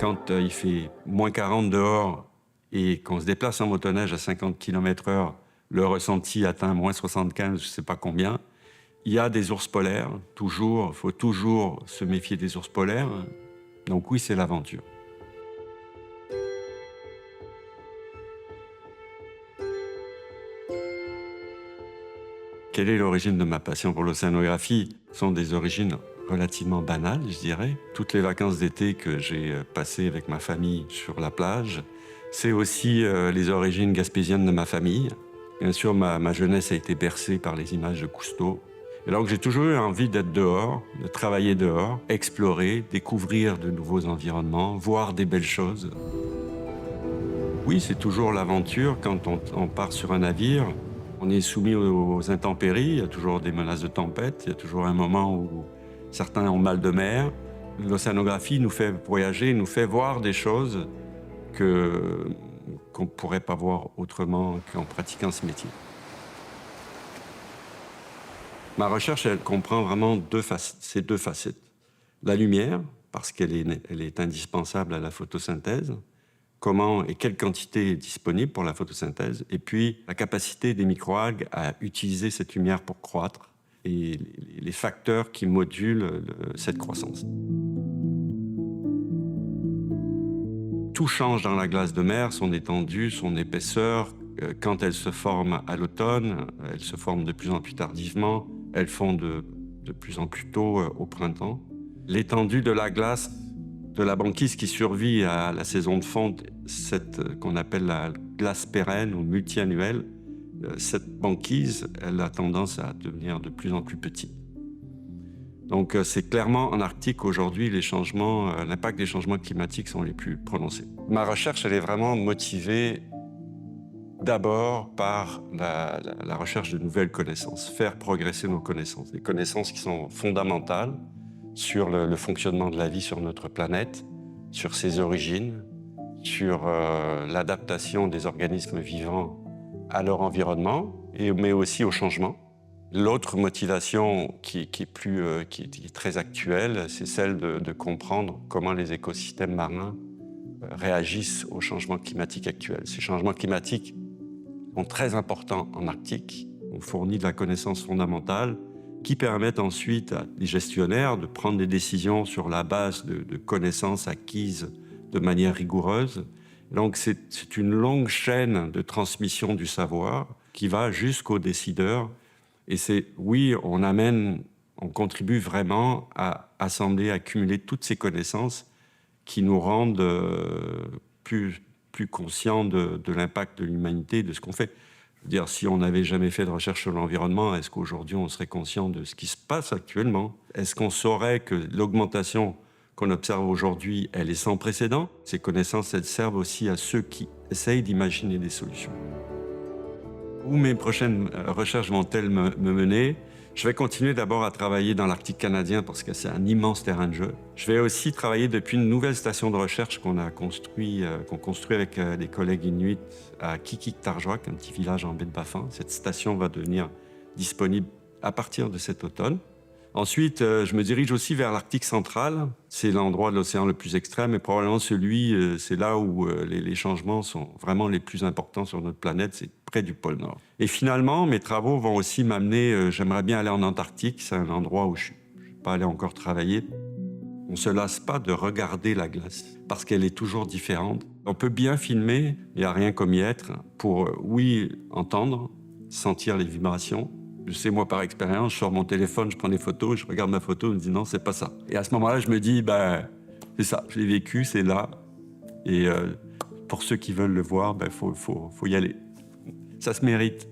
Quand il fait moins 40 dehors et qu'on se déplace en motoneige à 50 km/h, le ressenti atteint moins 75, je ne sais pas combien. Il y a des ours polaires, toujours, il faut toujours se méfier des ours polaires. Donc oui, c'est l'aventure. Quelle est l'origine de ma passion pour l'océanographie? Ce sont des origines relativement banales, je dirais. Toutes les vacances d'été que j'ai passées avec ma famille sur la plage, c'est aussi les origines gaspésiennes de ma famille. Bien sûr, ma jeunesse a été bercée par les images de Cousteau. Et donc j'ai toujours eu envie d'être dehors, de travailler dehors, explorer, découvrir de nouveaux environnements, voir des belles choses. Oui, c'est toujours l'aventure quand on part sur un navire. On est soumis aux intempéries, il y a toujours des menaces de tempête, il y a toujours un moment où certains ont mal de mer. L'océanographie nous fait voyager, nous fait voir des choses qu'on ne pourrait pas voir autrement qu'en pratiquant ce métier. Ma recherche, elle comprend vraiment ces deux facettes. La lumière, parce qu'elle est indispensable à la photosynthèse. Comment et quelle quantité est disponible pour la photosynthèse, et puis la capacité des microalgues à utiliser cette lumière pour croître et les facteurs qui modulent cette croissance. Tout change dans la glace de mer, son étendue, son épaisseur. Quand elle se forme à l'automne, elle se forme de plus en plus tardivement, elles fond de plus en plus tôt au printemps. L'étendue de la glace, de la banquise qui survit à la saison de fonte, qu'on appelle la glace pérenne ou multi-annuelle, cette banquise, elle a tendance à devenir de plus en plus petite. Donc c'est clairement en Arctique aujourd'hui, l'impact des changements climatiques sont les plus prononcés. Ma recherche, elle est vraiment motivée d'abord par la recherche de nouvelles connaissances, faire progresser nos connaissances, des connaissances qui sont fondamentales sur le fonctionnement de la vie sur notre planète, sur ses origines, sur l'adaptation des organismes vivants à leur environnement, mais aussi au changement. L'autre motivation qui est très actuelle, c'est celle de comprendre comment les écosystèmes marins réagissent aux changements climatiques actuels. Ces changements climatiques sont très importants en Arctique. On fournit de la connaissance fondamentale qui permettent ensuite à des gestionnaires de prendre des décisions sur la base de connaissances acquises de manière rigoureuse. Donc c'est une longue chaîne de transmission du savoir qui va jusqu'aux décideurs. Et oui, on contribue vraiment à assembler, à accumuler toutes ces connaissances qui nous rendent plus conscients de l'impact de l'humanité, de ce qu'on fait. Je veux dire, si on n'avait jamais fait de recherche sur l'environnement, est-ce qu'aujourd'hui on serait conscient de ce qui se passe actuellement? Est-ce qu'on saurait que l'augmentation qu'on observe aujourd'hui, elle est sans précédent? Ces connaissances, elles servent aussi à ceux qui essayent d'imaginer des solutions. Où mes prochaines recherches vont-elles me mener? Je vais continuer d'abord à travailler dans l'Arctique canadien parce que c'est un immense terrain de jeu. Je vais aussi travailler depuis une nouvelle station de recherche qu'on construit avec des collègues inuits à Qikiqtarjuaq, un petit village en baie de Baffin. Cette station va devenir disponible à partir de cet automne. Ensuite, je me dirige aussi vers l'Arctique central. C'est l'endroit de l'océan le plus extrême et probablement c'est là où les changements sont vraiment les plus importants sur notre planète, c'est près du pôle Nord. Et finalement, mes travaux vont aussi m'amener, j'aimerais bien aller en Antarctique, c'est un endroit où je ne suis pas allé encore travailler. On ne se lasse pas de regarder la glace parce qu'elle est toujours différente. On peut bien filmer, il n'y a rien comme y être, pour, oui, entendre, sentir les vibrations. Je sais, moi, par expérience, je sors mon téléphone, je prends des photos, je regarde ma photo, je me dis non, c'est pas ça. Et à ce moment-là, je me dis, c'est ça, je l'ai vécu, c'est là. Et pour ceux qui veulent le voir, faut y aller. Ça se mérite.